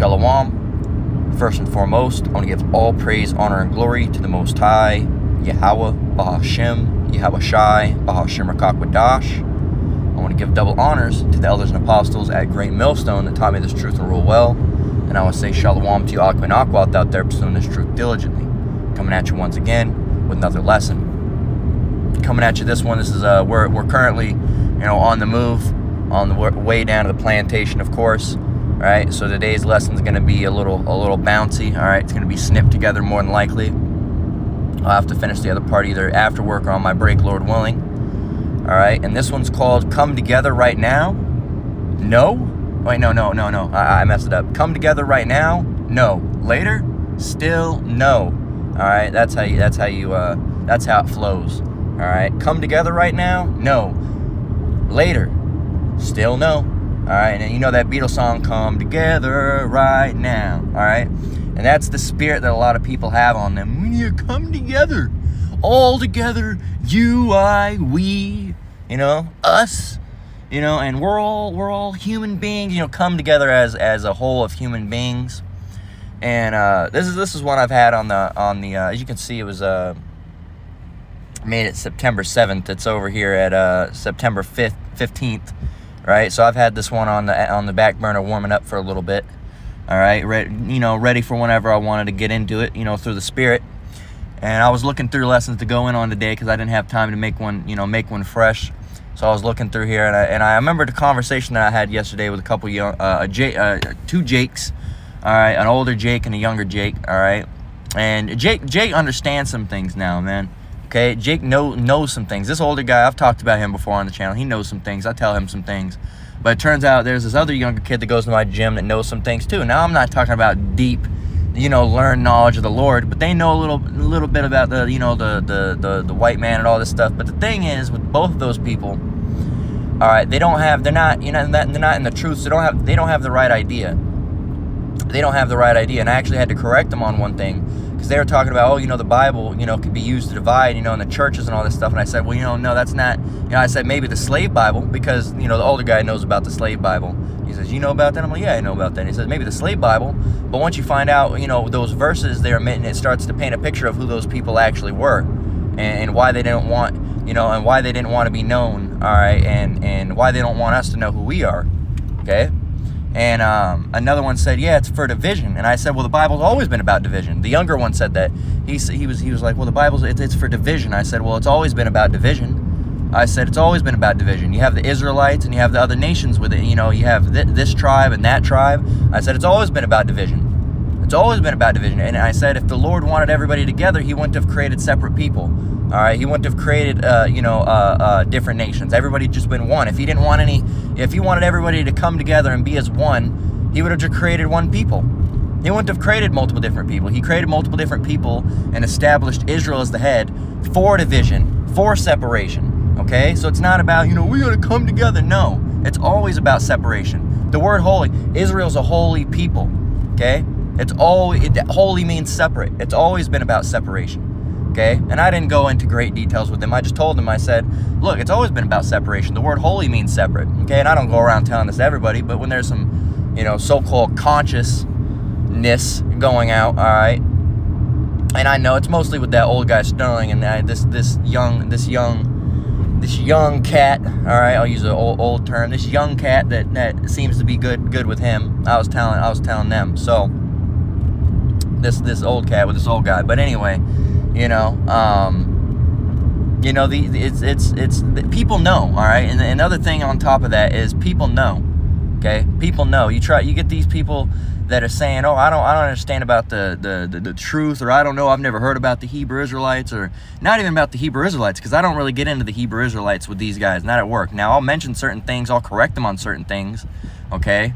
Shalom. First and foremost, I want to give all praise, honor, and glory to the Most High, Yahweh, Bahashem, Yahweh Shai, Bahashem Rakakwadash. I want to give double honors to the elders and apostles at Great Millstone that taught me this truth and rule well. And I want to say Shalom to you Aqua and Aqua out there pursuing this truth diligently. Coming at you once again with another lesson. Coming at you this one, this is we're currently, on the move, on the way down to the plantation, of course. All right, so today's lesson is going to be a little bouncy. All right, it's going to be snipped together more than likely. I'll have to finish the other part either after work or on my break, Lord willing. All right, and this one's called "Come Together Right Now." No, wait, no. I messed it up. Come together right now. No. Later. Still no. All right, that's how it flows. All right, come together right now. No. Later. Still no. All right, and you know that Beatles song, "Come Together Right Now." All right, and that's the spirit that a lot of people have on them. We need to come together, all together, you, I, we, us, and we're all human beings. Come together as a whole of human beings. And this is one I've had on the as you can see, it was made it September 7th. It's over here at September 15th. Right, so I've had this one on the back burner warming up for a little bit. All right, ready for whenever I wanted to get into it, through the spirit. And I was looking through lessons to go in on today because I didn't have time to make one fresh. So I was looking through here, and I remember the conversation that I had yesterday with a couple two Jakes. All right, an older Jake and a younger Jake. All right, and Jake understands some things now, man. Okay, Jake knows some things. This older guy, I've talked about him before on the channel. He knows some things. I tell him some things. But it turns out there's this other younger kid that goes to my gym that knows some things too. Now, I'm not talking about deep, learned knowledge of the Lord, but they know a little bit about the white man and all this stuff. But the thing is, with both of those people, all right, they're not in the truth. So they don't have the right idea. They don't have the right idea. And I actually had to correct them on one thing. Because they were talking about, the Bible, could be used to divide, in the churches and all this stuff. And I said, well, no, that's not, I said maybe the slave Bible, because, the older guy knows about the slave Bible. He says, you know about that? I'm like, yeah, I know about that. And he says, maybe the slave Bible. But once you find out, those verses they're omitting, it starts to paint a picture of who those people actually were and why they didn't want, and why they didn't want to be known, all right, and why they don't want us to know who we are, okay? And another one said, yeah, it's for division. And I said, well, the Bible's always been about division. The younger one said that. He was like, well, the Bible's, it's for division. I said, well, it's always been about division. I said, it's always been about division. You have the Israelites and you have the other nations with it. You have this tribe and that tribe. I said, it's always been about division. It's always been about division. And I said, if the Lord wanted everybody together, he wouldn't have created separate people. All right, he wouldn't have created, different nations. Everybody just been one. If he didn't want if he wanted everybody to come together and be as one, he would have just created one people. He wouldn't have created multiple different people. He created multiple different people and established Israel as the head for division, for separation. Okay, so it's not about, we got to come together. No, it's always about separation. The word holy, Israel's a holy people. Okay, holy means separate. It's always been about separation. Okay, and I didn't go into great details with them. I just told them, I said, look, it's always been about separation. The word holy means separate. Okay, and I don't go around telling this to everybody, but when there's some, so-called consciousness going out, all right, and I know it's mostly with that old guy Sterling and this young cat, all right, I'll use an old term, this young cat that seems to be good with him. I was telling them. So this old cat with this old guy. But anyway, it's people know, all right. And another thing on top of that is people know. Okay, people know. You get these people that are saying, oh, I don't understand about the truth, or I don't know, I've never heard about the Hebrew Israelites, or not even about the Hebrew Israelites, because I don't really get into the Hebrew Israelites with these guys, not at work. Now, I'll mention certain things, I'll correct them on certain things, okay,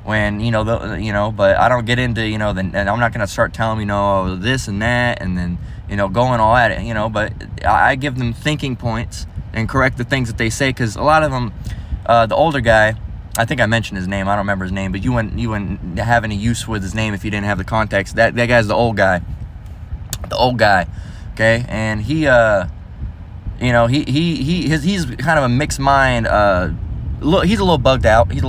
when, but I don't get into, and I'm not going to start telling them, this and that, and then, going all at it, but I give them thinking points and correct the things that they say, because a lot of them, the older guy, I think I mentioned his name. I don't remember his name, but you wouldn't have any use with his name if you didn't have the context. That guy's the old guy. The old guy, okay? And he's kind of a mixed mind Look, he's a little bugged out. He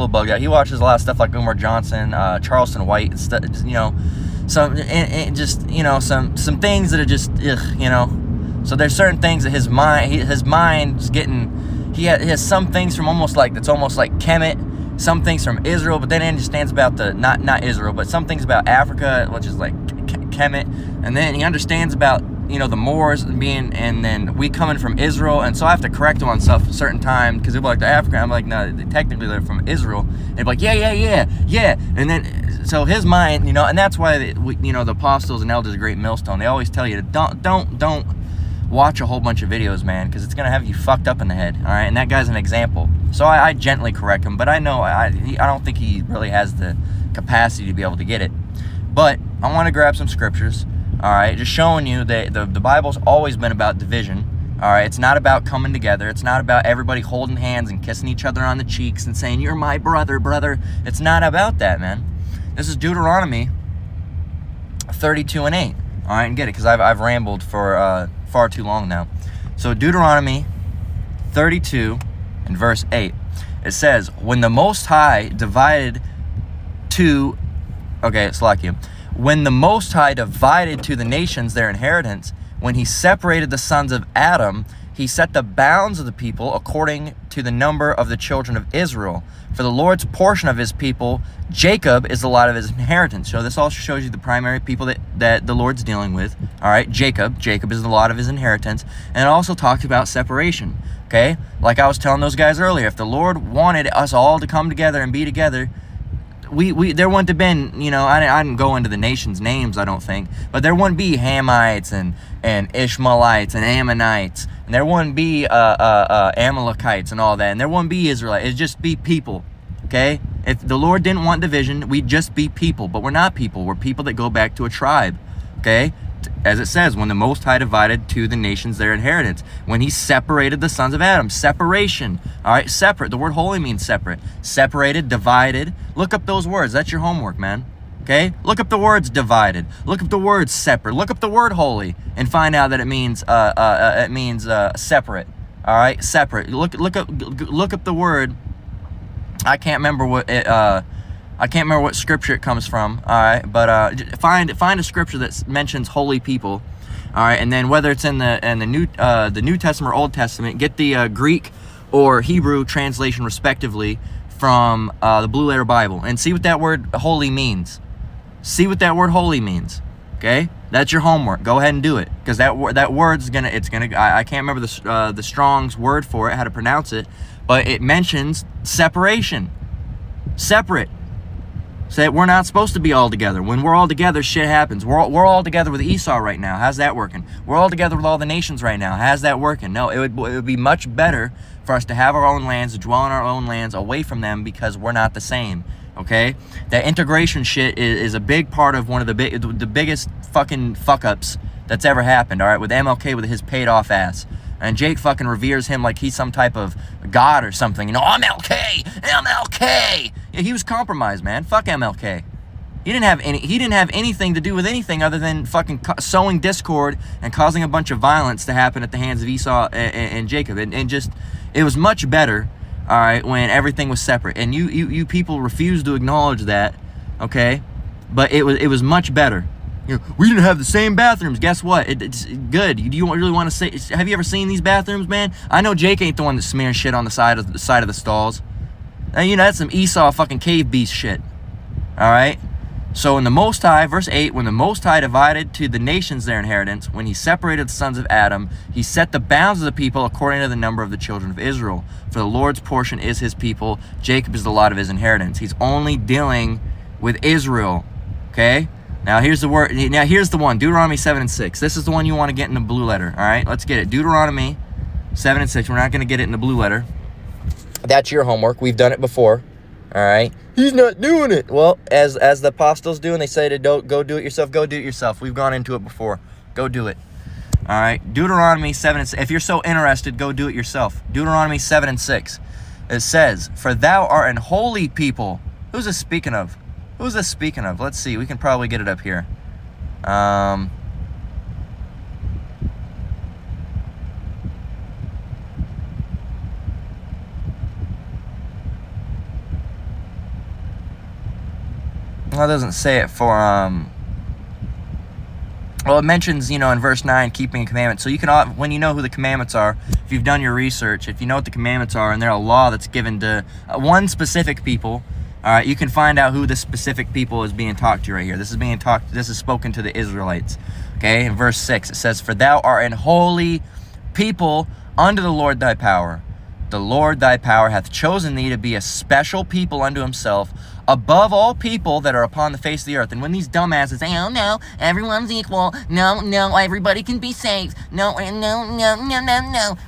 watches a lot of stuff like Umar Johnson, Charleston White, and stuff. You know, and just, you know, some things that are just ugh, you know. So there's certain things that his mind's getting. He has some things from almost like Kemet, some things from Israel, but then he understands about the not Israel, but some things about Africa, which is like Kemet, and then he understands about, you know, the Moors being, and then we coming from Israel, and so I have to correct him on stuff a certain time, because he'll be like, the African, I'm like, no, technically they're from Israel, and he'll be like, yeah, and then, so his mind, you know, and that's why, you know, the apostles and elders of Great Millstone, they always tell you to don't watch a whole bunch of videos, man, because it's going to have you fucked up in the head, all right, and that guy's an example, so I gently correct him, but I know, I don't think he really has the capacity to be able to get it, but I want to grab some scriptures. All right, just showing you that the Bible's always been about division. All right, it's not about coming together. It's not about everybody holding hands and kissing each other on the cheeks and saying, you're my brother. It's not about that, man. This is Deuteronomy 32:8. All right, and get it, because I've rambled for far too long now. So Deuteronomy 32 and verse 8. It says, when the Most High divided to... Okay, it's like you. When the Most High divided to the nations their inheritance, when he separated the sons of Adam, he set the bounds of the people according to the number of the children of Israel. For the Lord's portion of his people, Jacob, is the lot of his inheritance. So this also shows you the primary people that the Lord's dealing with. All right, Jacob is the lot of his inheritance. And it also talks about separation, okay? Like I was telling those guys earlier, if the Lord wanted us all to come together and be together, there wouldn't have been, you know, I didn't go into the nations' names, I don't think, but there wouldn't be Hamites and Ishmaelites and Ammonites, and there wouldn't be Amalekites and all that, and there wouldn't be Israelites. It'd just be people, okay? If the Lord didn't want division, we'd just be people, but we're not people. We're people that go back to a tribe, okay? As it says, when the Most High divided to the nations their inheritance, when he separated the sons of Adam. Separation, all right? Separate. The word holy means separate. Separated, divided. Look up those words. That's your homework, man. Okay? Look up the words divided. Look up the word separate. Look up the word holy and find out that it means separate. All right? Separate. Look up the word. I can't remember what scripture it comes from, all right? But find a scripture that mentions holy people, all right? And then whether it's in the New Testament or Old Testament, get the Greek or Hebrew translation respectively from the Blue Letter Bible, and see what that word holy means. See what that word holy means. Okay, that's your homework. Go ahead and do it, because that word's gonna. I can't remember the Strong's word for it, how to pronounce it, but it mentions separation, separate. So that we're not supposed to be all together. When we're all together, shit happens. We're all together with Esau right now. How's that working? We're all together with all the nations right now. How's that working? No, it would be much better for us to have our own lands, to dwell in our own lands, away from them, because we're not the same. Okay, that integration shit is a big part of one of the biggest fucking fuck ups that's ever happened. All right, with MLK, with his paid off ass. And Jake fucking reveres him like he's some type of god or something. You know, MLK. Yeah, he was compromised, man. Fuck MLK. He didn't have anything to do with anything other than fucking sowing discord and causing a bunch of violence to happen at the hands of Esau and Jacob. And just, it was much better, all right, when everything was separate. And you people refuse to acknowledge that, okay? But it was much better. You know, we didn't have the same bathrooms. Guess what? It's good. Do you really want to say? Have you ever seen these bathrooms, man? I know Jake ain't the one that's smearing shit on the side of the stalls. And, you know, that's some Esau fucking cave beast shit. All right. So in the Most High, verse 8, when the Most High divided to the nations their inheritance, when he separated the sons of Adam, he set the bounds of the people according to the number of the children of Israel. For the Lord's portion is his people. Jacob is the lot of his inheritance. He's only dealing with Israel. Okay. Now here's the word. Now here's the one. Deuteronomy 7 and 6. This is the one you want to get in the blue letter. All right, let's get it. Deuteronomy 7 and 6. We're not going to get it in the blue letter. That's your homework. We've done it before. All right. He's not doing it. Well, as the apostles do, and they say to don't go do it yourself. Go do it yourself. We've gone into it before. Go do it. All right. Deuteronomy 7 and 6. If you're so interested, go do it yourself. Deuteronomy 7 and 6. It says, "For thou art an holy people." Who's this speaking of? Who's this speaking of? Let's see. We can probably get it up here. well, it doesn't say it for, well, it mentions, in verse 9, keeping a commandment. So you can, when you know who the commandments are, if you've done your research, if you know what the commandments are, and they're a law that's given to one specific people, all right, you can find out who the specific people is being talked to right here. This is spoken to the Israelites. Okay, in verse 6, it says, "For thou art an holy people unto the Lord thy power. The Lord thy power hath chosen thee to be a special people unto himself, above all people that are upon the face of the earth." And when these dumbasses say, "Oh no, everyone's equal. No, everybody can be saved. No.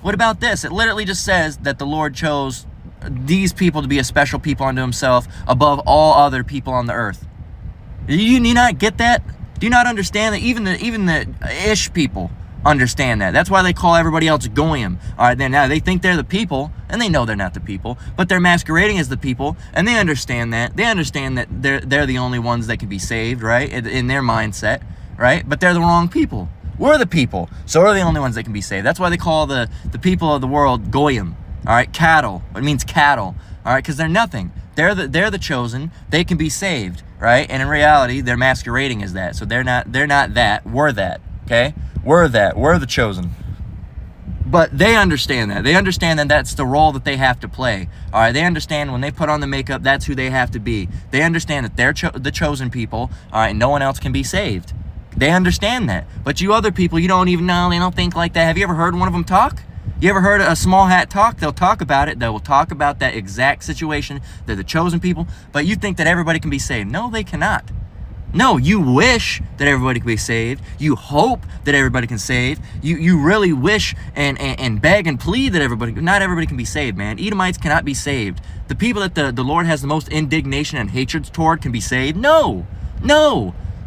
What about this? It literally just says that the Lord chose these people to be a special people unto himself above all other people on the earth. Do you not get that? Do you not understand that? Even the Ish people understand that. That's why they call everybody else Goyim. All right, then now they think they're the people, and they know they're not the people, but they're masquerading as the people, and they understand that. They understand that they're the only ones that can be saved, right? In their mindset, right? But they're the wrong people. We're the people, so we're the only ones that can be saved. That's why they call the people of the world Goyim. All right, cattle. It means cattle. All right, because they're nothing. They're the chosen. They can be saved, right? And in reality, they're masquerading as that. So they're not that. We're that. Okay, we're that. We're the chosen. But they understand that. They understand that that's the role that they have to play. All right, they understand when they put on the makeup, that's who they have to be. They understand that they're the chosen people. All right, and no one else can be saved. They understand that. But you other people, you don't even know. They don't think like that. Have you ever heard one of them talk? You ever heard a small hat talk? They'll talk about it. They will talk about that exact situation. They're the chosen people. But you think that everybody can be saved. No, they cannot. No, you wish that everybody can be saved. You hope that everybody can save. You really wish and beg and plead that not everybody can be saved, man. Edomites cannot be saved. The people that the Lord has the most indignation and hatred toward can be saved. No.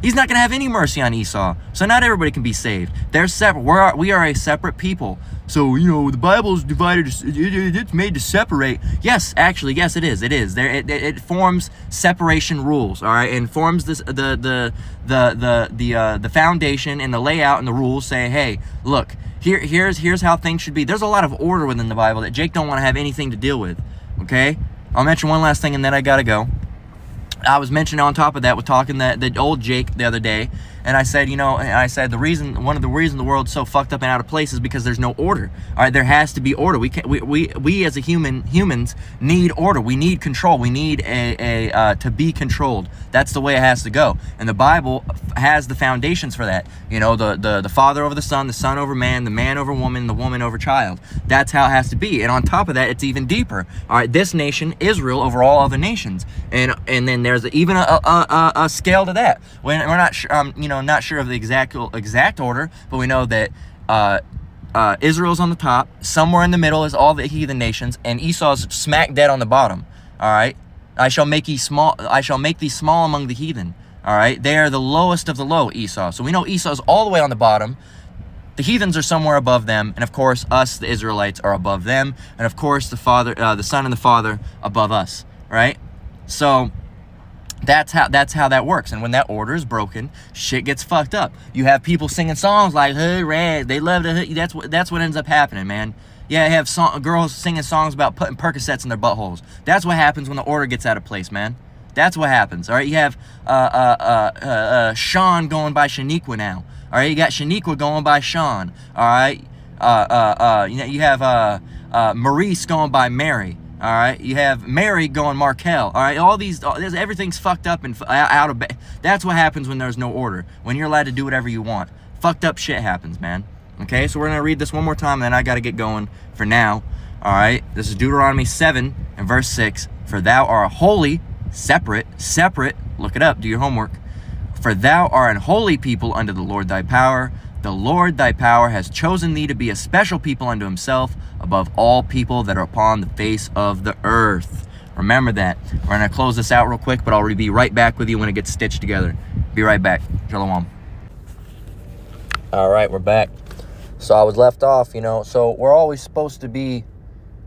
He's not going to have any mercy on Esau. So not everybody can be saved. They're separate. We are a separate people. So, the Bible's divided. It's made to separate. Yes, actually, yes, it is. It is. It forms separation rules. All right, and forms this the foundation and the layout and the rules. Say, hey, look, here's how things should be. There's a lot of order within the Bible that Jake don't want to have anything to deal with. Okay, I'll mention one last thing and then I gotta go. I was mentioning on top of that, with talking the old Jake the other day, and I said, one of the reasons the world's so fucked up and out of place is because there's no order. All right, there has to be order. We as humans need order. We need control. We need to be controlled. That's the way it has to go. And the Bible has the foundations for that. The father over the son over man, the man over woman, the woman over child. That's how it has to be. And on top of that, it's even deeper. All right, this nation, Israel, over all other nations, and then there's even a scale to that. We're not sure, not sure of the exact order, but we know that Israel's on the top. Somewhere in the middle is all the heathen nations, and Esau's smack dead on the bottom. All right, I shall make thee small among the heathen. All right, they are the lowest of the low, Esau. So we know Esau's all the way on the bottom. The heathens are somewhere above them, and of course, us, the Israelites, are above them, and of course, the Son, and the Father above us. Right? So that's how that works. And when that order is broken, shit gets fucked up. You have people singing songs like "Hood Red," they love to hood. That's what ends up happening, man. Yeah, you have girls singing songs about putting Percocets in their buttholes. That's what happens when the order gets out of place, man. That's what happens. All right, you have Sean going by Shaniqua now. All right, you got Shaniqua going by Sean. All right, you have Maurice going by Mary. All right, you have Mary going Markel. All right, everything's fucked up and out of. That's what happens when there's no order. When you're allowed to do whatever you want, fucked up shit happens, man. Okay, so we're gonna read this one more time, and then I gotta get going for now. All right, this is Deuteronomy 7 and verse 6. For thou art holy, separate. Look it up. Do your homework. For thou art an holy people unto the Lord thy power. The Lord thy power has chosen thee to be a special people unto himself above all people that are upon the face of the earth. Remember that. We're going to close this out real quick, but I'll be right back with you when it gets stitched together. Be right back. Shalom. All right, we're back. So I was left off, so we're always supposed to be,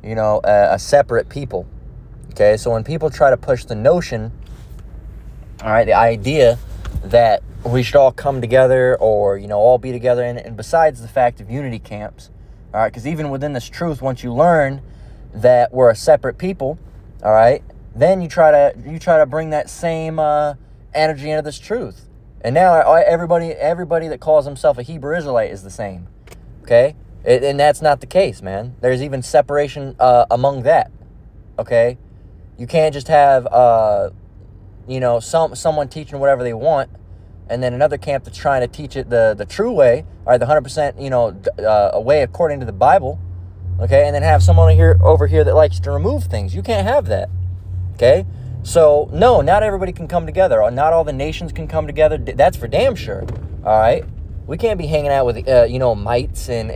a separate people. Okay, so when people try to push the notion, all right, the idea that we should all come together or, all be together. And besides the fact of unity camps, all right, because even within this truth, once you learn that we're a separate people, all right, then you try to bring that same energy into this truth. And now everybody that calls himself a Hebrew Israelite is the same. Okay? And that's not the case, man. There's even separation among that. Okay? You can't just have, someone teaching whatever they want, and then another camp that's trying to teach it the true way, or the 100%, a way according to the Bible. Okay? And then have someone over here that likes to remove things. You can't have that. Okay? So, no, not everybody can come together. Not all the nations can come together. That's for damn sure. All right? We can't be hanging out with, Mites and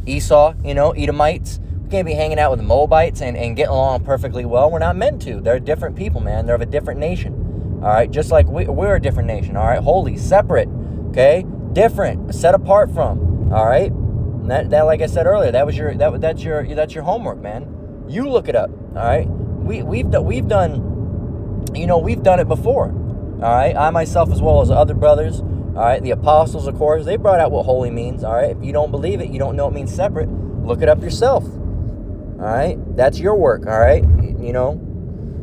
Esau, Edomites. We can't be hanging out with Moabites and getting along perfectly well. We're not meant to. They're different people, man. They're of a different nation. All right? Just like we're a different nation. All right? Holy, separate. Okay? Different. Set apart from. All right? And that like I said earlier, that's your homework, man. You look it up. All right? We've done it before. All right, I myself as well as other brothers. All right, the apostles, of course, they brought out what holy means. All right, if you don't believe it, you don't know it means separate. Look it up yourself. All right, that's your work. All right,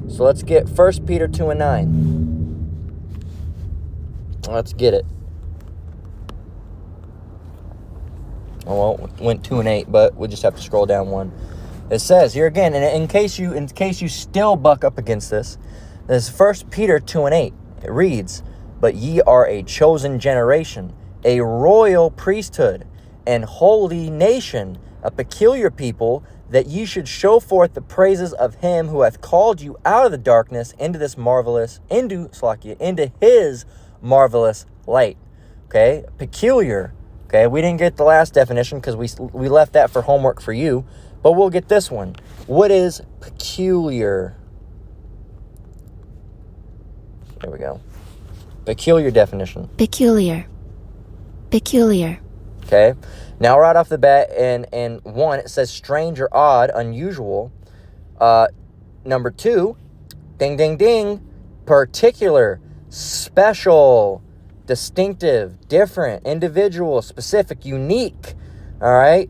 So let's get 1 Peter 2:9. Let's get it. Oh, well, went 2:8, but we just have to scroll down one. It says here again, and in case you still buck up against this, is 1 Peter 2:8. It reads, "But ye are a chosen generation, a royal priesthood, and holy nation, a peculiar people, that ye should show forth the praises of him who hath called you out of the darkness into his marvelous light." Okay, peculiar. Okay, we didn't get the last definition because we left that for homework for you. But we'll get this one. What is peculiar? There we go. Peculiar definition. Peculiar. Okay. Now right off the bat, in one, it says strange or odd, unusual. Number two, ding, ding, ding, particular, special, distinctive, different, individual, specific, unique. All right.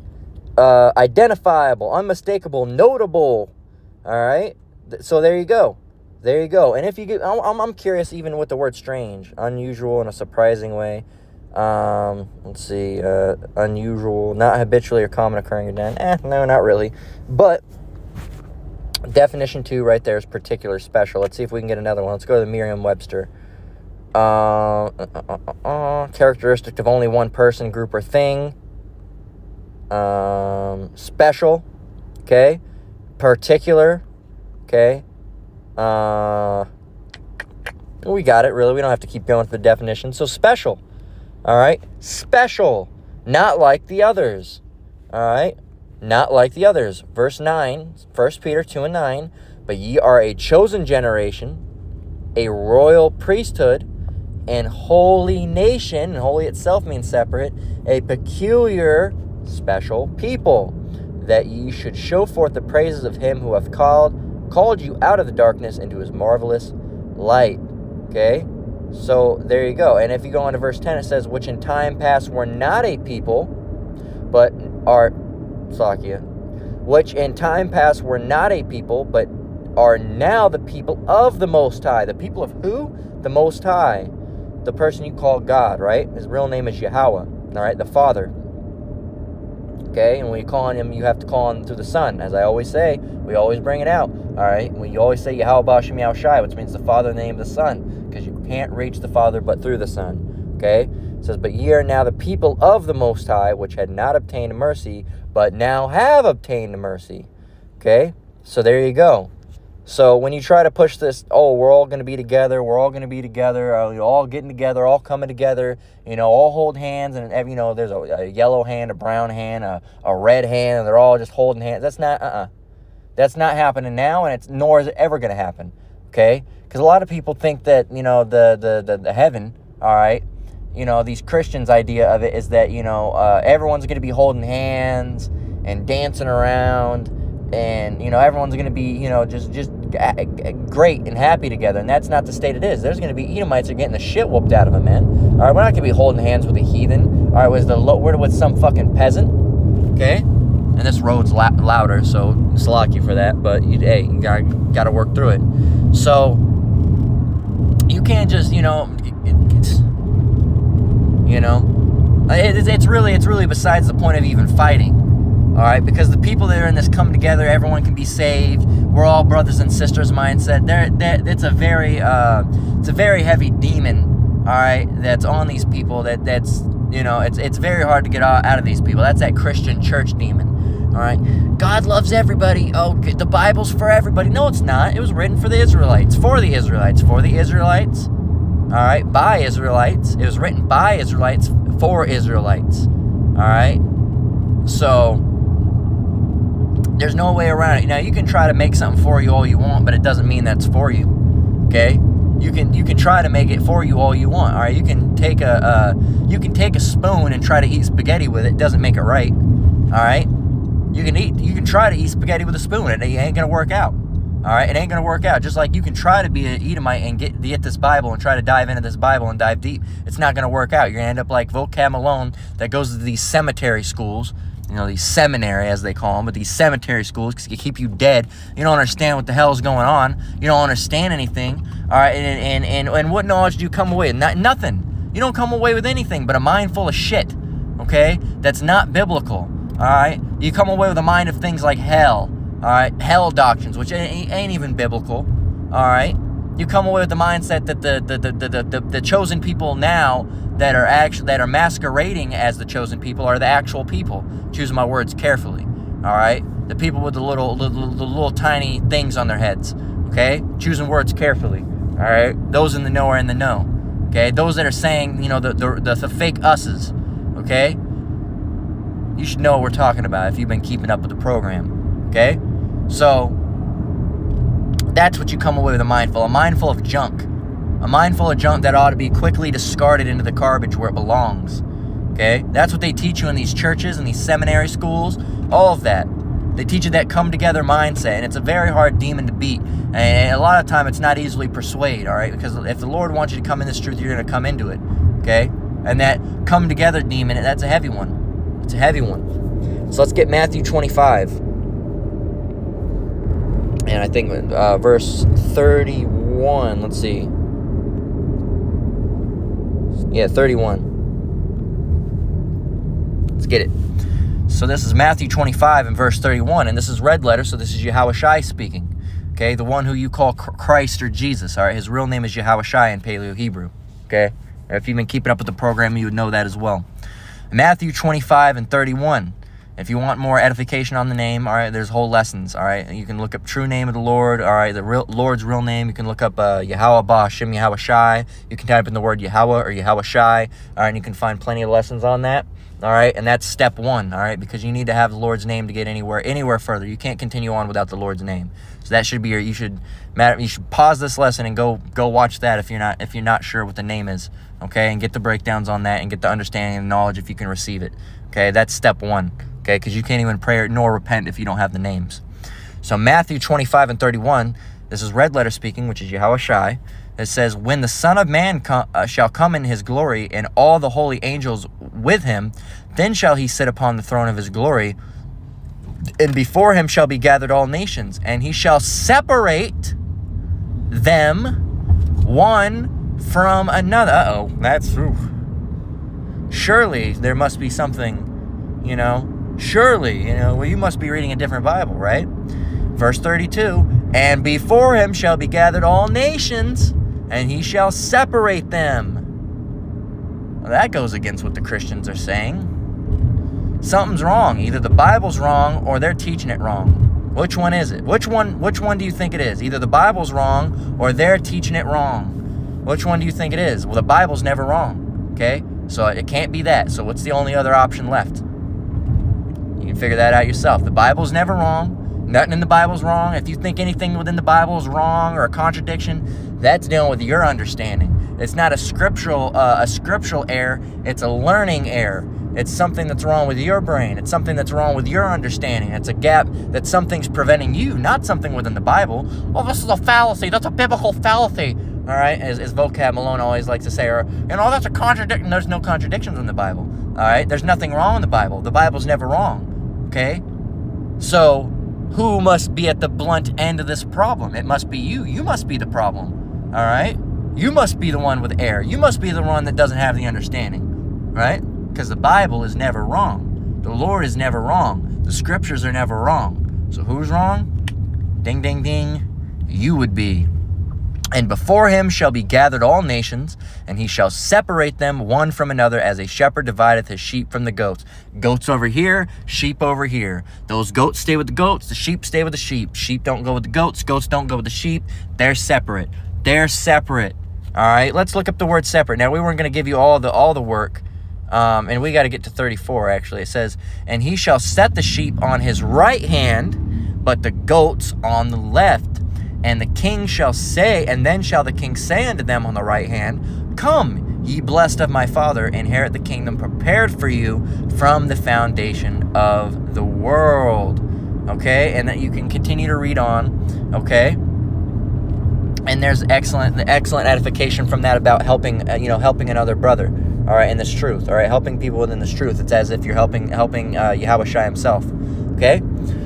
Identifiable, unmistakable, notable. All right. So there you go. And if you get, I'm curious even with the word strange, unusual in a surprising way. Let's see. Unusual, not habitually or common occurring again. No, not really. But definition 2 right there is particular, special. Let's see if we can get another one. Let's go to the Merriam-Webster. Characteristic of only one person, group, or thing. Special, okay, particular, okay, we got it, really, we don't have to keep going with the definition. So special, all right, special, not like the others, all right, not like the others. Verse 9, 1 Peter 2:9, "But ye are a chosen generation, a royal priesthood, and holy nation," and holy itself means separate, "a peculiar, special people, that ye should show forth the praises of him who hath called you out of the darkness into his marvelous light." Okay, so there you go. And if you go on to verse 10, it says, "Which in time past were not a people, but are," "which in time past were not a people, but are now the people of the Most High." The people of who? The Most High. The person you call God, right? His real name is Yahweh, all right? The Father. Okay, and when you call on him, you have to call on through the Son. As I always say, we always bring it out. All right, when you always say Yahweh Bashem Yahushai, which means the Father in the name of the Son, because you can't reach the Father but through the Son. Okay, it says, "But ye are now the people of the Most High, which had not obtained mercy, but now have obtained mercy." Okay, so there you go. So when you try to push this, we're all going to be together, all getting together, all coming together, all hold hands, and there's a yellow hand, a brown hand, a red hand, and they're all just holding hands. That's not happening now, and nor is it ever going to happen. Okay, because a lot of people think that the heaven, all right, these Christians' idea of it is that everyone's going to be holding hands and dancing around. And, everyone's going to be, just great and happy together. And that's not the state it is. There's going to be Edomites are getting the shit whooped out of them, man. All right, we're not going to be holding hands with a heathen. All right, with some fucking peasant. Okay? And this road's louder, so slack you for that. But, you got to work through it. So, you can't just, it's really besides the point of even fighting. All right, because the people that are in this come together, everyone can be saved. We're all brothers and sisters mindset. It's a very heavy demon. All right, that's on these people. It's very hard to get out of these people. That's that Christian church demon. All right, God loves everybody. Oh, the Bible's for everybody. No, it's not. It was written for the Israelites, for the Israelites, for the Israelites. All right, by Israelites. It was written by Israelites for Israelites. All right, so there's no way around it. Now, you can try to make something for you all you want, but it doesn't mean that's for you. Okay, you can try to make it for you all you want. All right, you can take a spoon and try to eat spaghetti with it. It doesn't make it right. All right. You can try to eat spaghetti with a spoon, and it ain't gonna work out. All right, it ain't gonna work out. Just like you can try to be an Edomite and get this Bible and try to dive into this Bible and dive deep. It's not gonna work out. You're gonna end up like Vocab Malone that goes to these cemetery schools, these seminary as they call them, but these cemetery schools because they keep you dead. You don't understand what the hell is going on. You don't understand anything. All right, and what knowledge do you come away with? Nothing. You don't come away with anything but a mind full of shit. Okay, that's not biblical. All right, you come away with a mind of things like hell, all right, hell doctrines, which ain't even biblical. All right, you come away with the mindset that the chosen people now that are masquerading as the chosen people are the actual people. Choose my words carefully. All right, the people with the little tiny things on their heads. Okay, choosing words carefully. All right, those in the know are in the know. Okay, those that are saying the fake us's. Okay. You should know what we're talking about if you've been keeping up with the program, okay? So, that's what you come away with a mind full of junk. A mind full of junk that ought to be quickly discarded into the garbage where it belongs, okay? That's what they teach you in these churches and these seminary schools, all of that. They teach you that come-together mindset, and it's a very hard demon to beat. And a lot of time, it's not easily persuaded, all right? Because if the Lord wants you to come in this truth, you're going to come into it, okay? And that come-together demon, that's a heavy one. It's a heavy one. So let's get Matthew 25. And I think verse 31. Let's see. Yeah, 31. Let's get it. So this is Matthew 25 and verse 31. And this is red letter, so this is Yahushai speaking. Okay, the one who you call Christ or Jesus. All right, his real name is Yahushai in Paleo Hebrew. Okay, if you've been keeping up with the program, you would know that as well. Matthew 25 and 31. If you want more edification on the name, all right, there's whole lessons, all right? You can look up true name of the Lord, all right, the Lord's real name. You can look up Yahweh Ba'Shem Yahushai. You can type in the word Yahweh or Yahushai, all right, and you can find plenty of lessons on that, all right? And that's step one, all right, because you need to have the Lord's name to get anywhere further. You can't continue on without the Lord's name. So that should be you should pause this lesson and go watch that if you're not sure what the name is, okay? And get the breakdowns on that and get the understanding and knowledge if you can receive it, okay? That's step one, okay? Because you can't even pray nor repent if you don't have the names. So Matthew 25 and 31, this is red letter speaking, which is Yahushai. It says, when the Son of Man shall come in his glory and all the holy angels with him, then shall he sit upon the throne of his glory, and before him shall be gathered all nations, and he shall separate them one from another. Uh-oh, that's... Oof. Surely there must be something, surely, well, you must be reading a different Bible, right? Verse 32, and before him shall be gathered all nations, and he shall separate them. Well, that goes against what the Christians are saying. Something's wrong. Either the Bible's wrong or they're teaching it wrong. Which one is it? Which one do you think it is? Either the Bible's wrong or they're teaching it wrong. Which one do you think it is? Well, the Bible's never wrong, okay? So it can't be that. So what's the only other option left? You can figure that out yourself. The Bible's never wrong. Nothing in the Bible's wrong. If you think anything within the Bible is wrong or a contradiction, that's dealing with your understanding. It's not a scriptural error. It's a learning error. It's something that's wrong with your brain. It's something that's wrong with your understanding. It's a gap that something's preventing you, not something within the Bible. Well, this is a fallacy. That's a biblical fallacy. All right, as Vocab Malone always likes to say, or, that's a contradiction. There's no contradictions in the Bible. All right, there's nothing wrong in the Bible. The Bible's never wrong. Okay, so who must be at the blunt end of this problem? It must be you. You must be the problem. All right, You must be the one with error. You must be the one that doesn't have the understanding, right? Because the Bible is never wrong. The Lord is never wrong. The scriptures are never wrong. So who's wrong? Ding, ding, ding. You would be. And before him shall be gathered all nations, and he shall separate them one from another, as a shepherd divideth his sheep from the goats. Goats over here, sheep over here. Those goats stay with the goats, the sheep stay with the sheep. Sheep don't go with the goats, goats don't go with the sheep. They're separate. They're separate. All right, let's look up the word separate. Now, we weren't going to give you all the work, and we got to get to 34, actually. It says, and he shall set the sheep on his right hand, but the goats on the left. And the king shall say, and then shall the king say unto them on the right hand, Come, ye blessed of my Father, inherit the kingdom prepared for you from the foundation of the world. Okay, and that you can continue to read on. Okay, and there's excellent edification from that about helping, helping another brother. All right, in this truth. All right, helping people within this truth. It's as if you're helping Yahushua himself. Okay.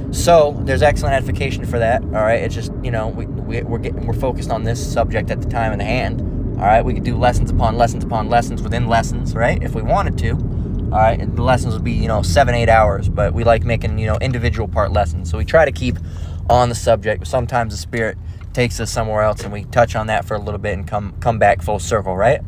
So there's excellent edification for that. All right, it's just we're focused on this subject at the time in the hand. All right, we could do lessons upon lessons upon lessons within lessons, right? If we wanted to. All right, and the lessons would be 7-8 hours, but we like making individual part lessons. So we try to keep on the subject. Sometimes the Spirit takes us somewhere else, and we touch on that for a little bit and come back full circle, right?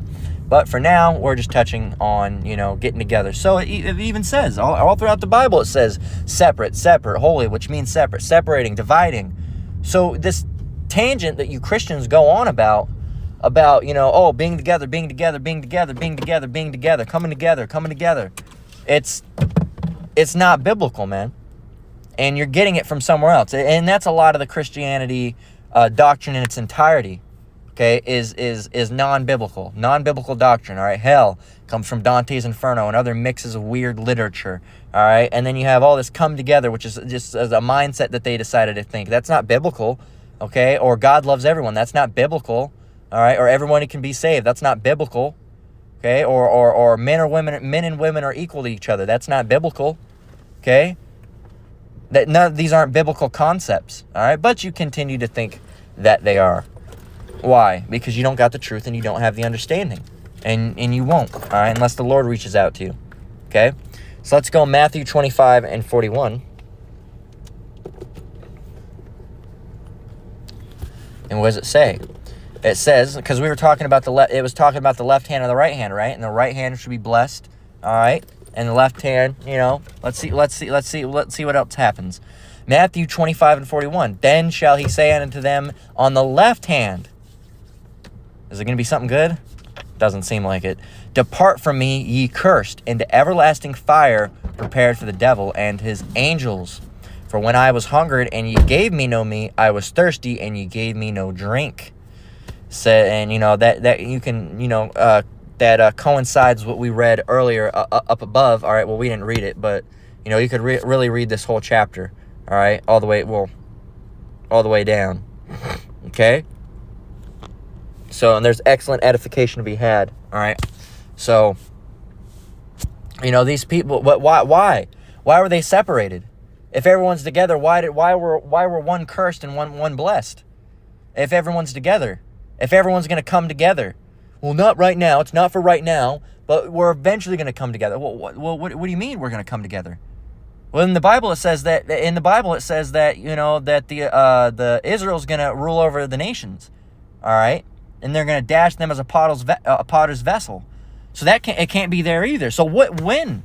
But for now, we're just touching on, getting together. So it even says, all throughout the Bible, it says separate, holy, which means separate, separating, dividing. So this tangent that you Christians go on about, being together, coming together. It's not biblical, man. And you're getting it from somewhere else. And that's a lot of the Christianity doctrine in its entirety. Okay, is non-biblical doctrine. All right, hell comes from Dante's Inferno and other mixes of weird literature. All right, and then you have all this come together, which is just as a mindset that they decided to think. That's not biblical. Okay, or God loves everyone. That's not biblical. All right, or everyone can be saved. That's not biblical. Okay, or men and women are equal to each other. That's not biblical. Okay, none of these aren't biblical concepts. All right, but you continue to think that they are. Why? Because you don't got the truth and you don't have the understanding. And you won't, all right, unless the Lord reaches out to you. Okay? So let's go Matthew 25 and 41. And what does it say? It says, because we were talking about it was talking about the left hand and the right hand, right? And the right hand should be blessed, all right? And the left hand, let's see what else happens. Matthew 25 and 41. Then shall he say unto them on the left hand. Is it going to be something good? Doesn't seem like it. Depart from me, ye cursed, into everlasting fire prepared for the devil and his angels. For when I was hungered, and ye gave me no meat, I was thirsty, and ye gave me no drink. So, and that you can, that coincides what we read earlier up above. All right, well, we didn't read it, but you could really read this whole chapter. All right, all the way down. Okay. So, and there's excellent edification to be had. All right. So, these people. But why were they separated? If everyone's together, why were one cursed and one blessed? If everyone's together, if everyone's going to come together, well, not right now. It's not for right now, but we're eventually going to come together. Well, what do you mean we're going to come together? Well, in the Bible it says that that the Israel's going to rule over the nations, all right, and they're going to dash them as a potter's vessel. So it can't be there either. So when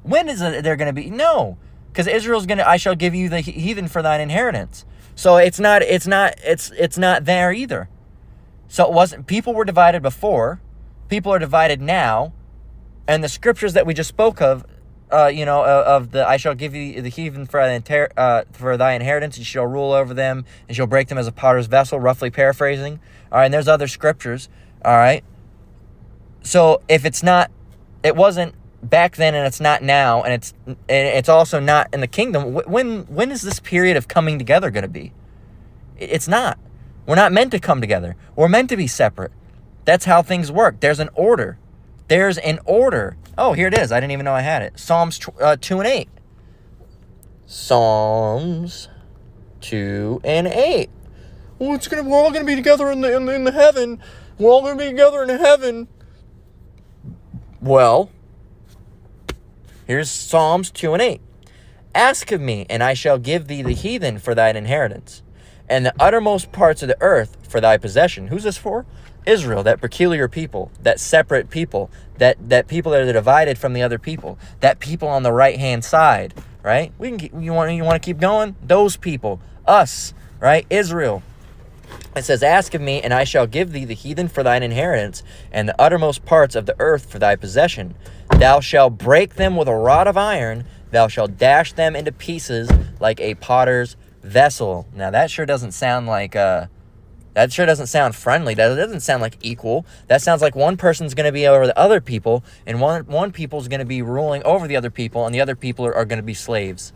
is there going to be? No, because Israel's going to. I shall give you the heathen for thine inheritance. So it's not there either. So it wasn't. People were divided before. People are divided now, and the scriptures that we just spoke of. Of the I shall give you the heathen for thy inheritance, and shall rule over them, and shall break them as a potter's vessel, roughly paraphrasing. All right, and there's other scriptures. All right. So if it wasn't back then, and it's not now, and it's also not in the kingdom. When is this period of coming together going to be? It's not. We're not meant to come together. We're meant to be separate. That's how things work. There's an order. There's an order. Oh, here it is. I didn't even know I had it. Psalms 2 and 8. Psalms 2 and 8. Well, we're all gonna be together in the heaven. we're all going to be together in heaven. Well, here's Psalms 2:8. Ask of me, and I shall give thee the heathen for thine inheritance, and the uttermost parts of the earth for thy possession. Who's this for? Israel, that peculiar people, that separate people, that people that are divided from the other people, that people on the right-hand side, right? You want to keep going? Those people, us, right? Israel. It says, ask of me, and I shall give thee the heathen for thine inheritance, and the uttermost parts of the earth for thy possession. Thou shalt break them with a rod of iron, thou shalt dash them into pieces like a potter's vessel. Now that sure doesn't sound like, that sure doesn't sound friendly. That doesn't sound like equal. That sounds like one person's going to be over the other people, and one people's going to be ruling over the other people, and the other people are going to be slaves.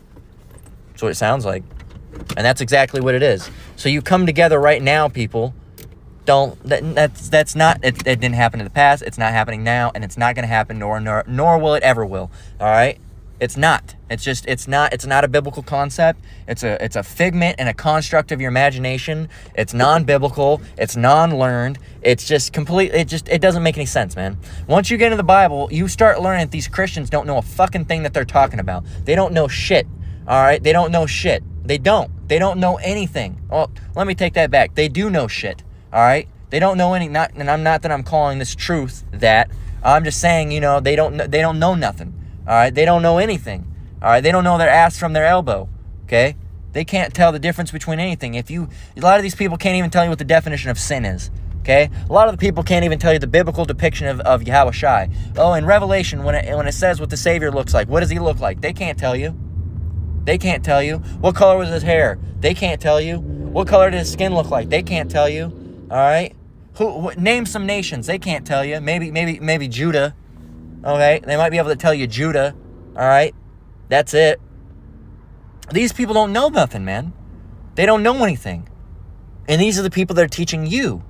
That's what it sounds like. And that's exactly what it is. So you come together right now, people. That's not, it didn't happen in the past, it's not happening now, and it's not going to happen, nor will it ever will. All right? It's not. It's not a biblical concept. It's a figment and a construct of your imagination. It's non-biblical. It's non-learned. It's just complete. It doesn't make any sense, man. Once you get into the Bible, you start learning that these Christians don't know a fucking thing that they're talking about. They don't know shit. All right? They don't know shit. They don't know anything. Well, let me take that back. They do know shit. All right? They don't know and I'm not that I'm calling this truth that. I'm just saying, they don't know nothing. All right? They don't know anything. All right? They don't know their ass from their elbow. Okay? They can't tell the difference between anything. A lot of these people can't even tell you what the definition of sin is. Okay? A lot of the people can't even tell you the biblical depiction of Yahweh Shai. Oh, in Revelation, when it says what the Savior looks like, what does he look like? They can't tell you. They can't tell you. What color was his hair? They can't tell you. What color did his skin look like? They can't tell you. All right? Name some nations. They can't tell you. Maybe Judah. Okay? They might be able to tell you Judah. All right? That's it. These people don't know nothing, man. They don't know anything. And these are the people that are teaching you.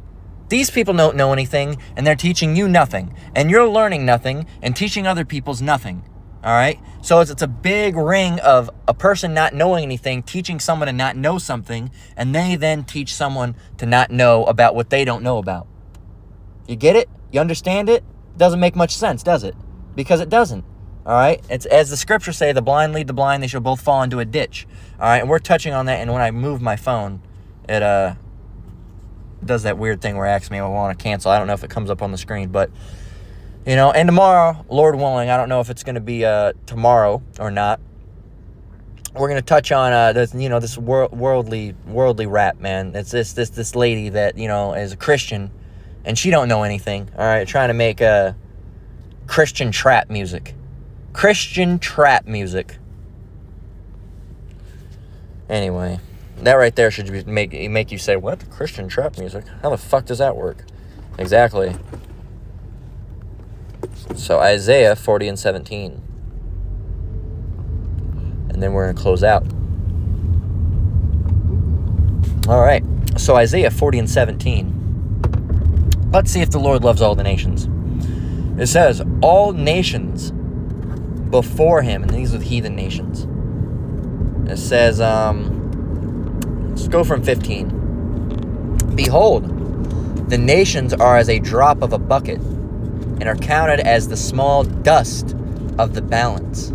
These people don't know anything, and they're teaching you nothing. And you're learning nothing, and teaching other people's nothing. All right? So it's a big ring of a person not knowing anything, teaching someone to not know something, and they then teach someone to not know about what they don't know about. You get it? You understand it? Doesn't make much sense, does it? Because it doesn't. All right? It's as the scriptures say, the blind lead the blind, they shall both fall into a ditch. All right? And we're touching on that, and when I move my phone, it does that weird thing where it asks me if I want to cancel. I don't know if it comes up on the screen, but and tomorrow, Lord willing, I don't know if it's going to be tomorrow or not. We're going to touch on this worldly rap, man. It's this lady that is a Christian, and she don't know anything. All right, trying to make Christian trap music. Christian trap music. Anyway, that right there should make you say, "What? Christian trap music? How the fuck does that work?" Exactly. So Isaiah 40 and 17. And then we're going to close out. All right. So Isaiah 40 and 17. Let's see if the Lord loves all the nations. It says, all nations before him, and these are the heathen nations. It says, let's go from 15. Behold, the nations are as a drop of a bucket, and are counted as the small dust of the balance.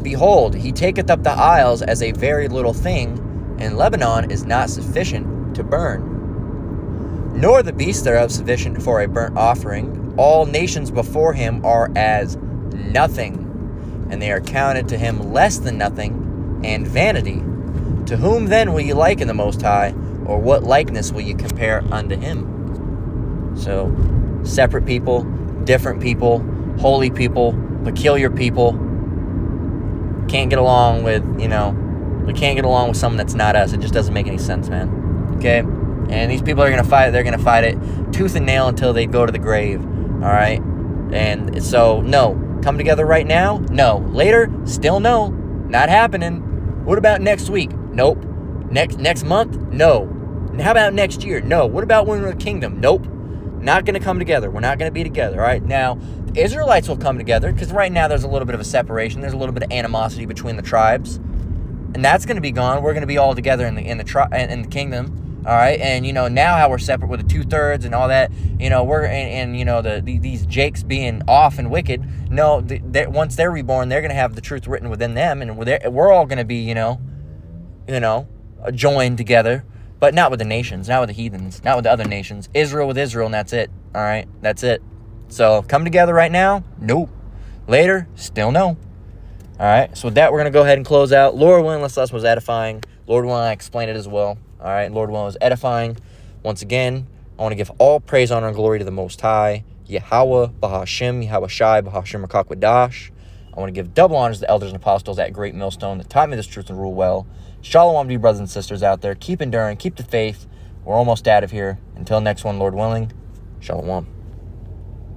Behold, he taketh up the isles as a very little thing, and Lebanon is not sufficient to burn, nor the beasts thereof sufficient for a burnt offering. All nations before him are as nothing, and they are counted to him less than nothing, and vanity. To whom then will you liken the Most High, or what likeness will you compare unto him? So, separate people, different people, holy people, peculiar people, can't get along with, we can't get along with someone that's not us. It just doesn't make any sense, man. Okay? And these people are going to fight it. They're going to fight it tooth and nail until they go to the grave. All right? And so, no. Come together right now? No. Later? Still no. Not happening. What about next week? Nope. Next month? No. How about next year? No. What about when we're in the kingdom? Nope. Not going to come together. We're not going to be together, all right? Now, the Israelites will come together because right now there's a little bit of a separation. There's a little bit of animosity between the tribes, and that's going to be gone. We're going to be all together in the kingdom, All right, and now how we're separate with the 2/3 and all that. We're and these Jakes being off and wicked. No, once they're reborn, they're gonna have the truth written within them, and we're all gonna be joined together, but not with the nations, not with the heathens, not with the other nations. Israel with Israel, and that's it. All right, that's it. So come together right now? Nope. Later? Still no. All right, so with that, we're going to go ahead and close out. Lord willing, this lesson was edifying. Lord willing, I explained it as well. All right, Lord willing, it was edifying. Once again, I want to give all praise, honor, and glory to the Most High, Yahweh, Bahashim, Yahweh Shai, Bahashim Rakakwadash. I want to give double honors to the elders and apostles at Great Millstone that taught me this truth and rule well. Shalom to you brothers and sisters out there. Keep enduring, keep the faith. We're almost out of here. Until next one, Lord willing, Shalom.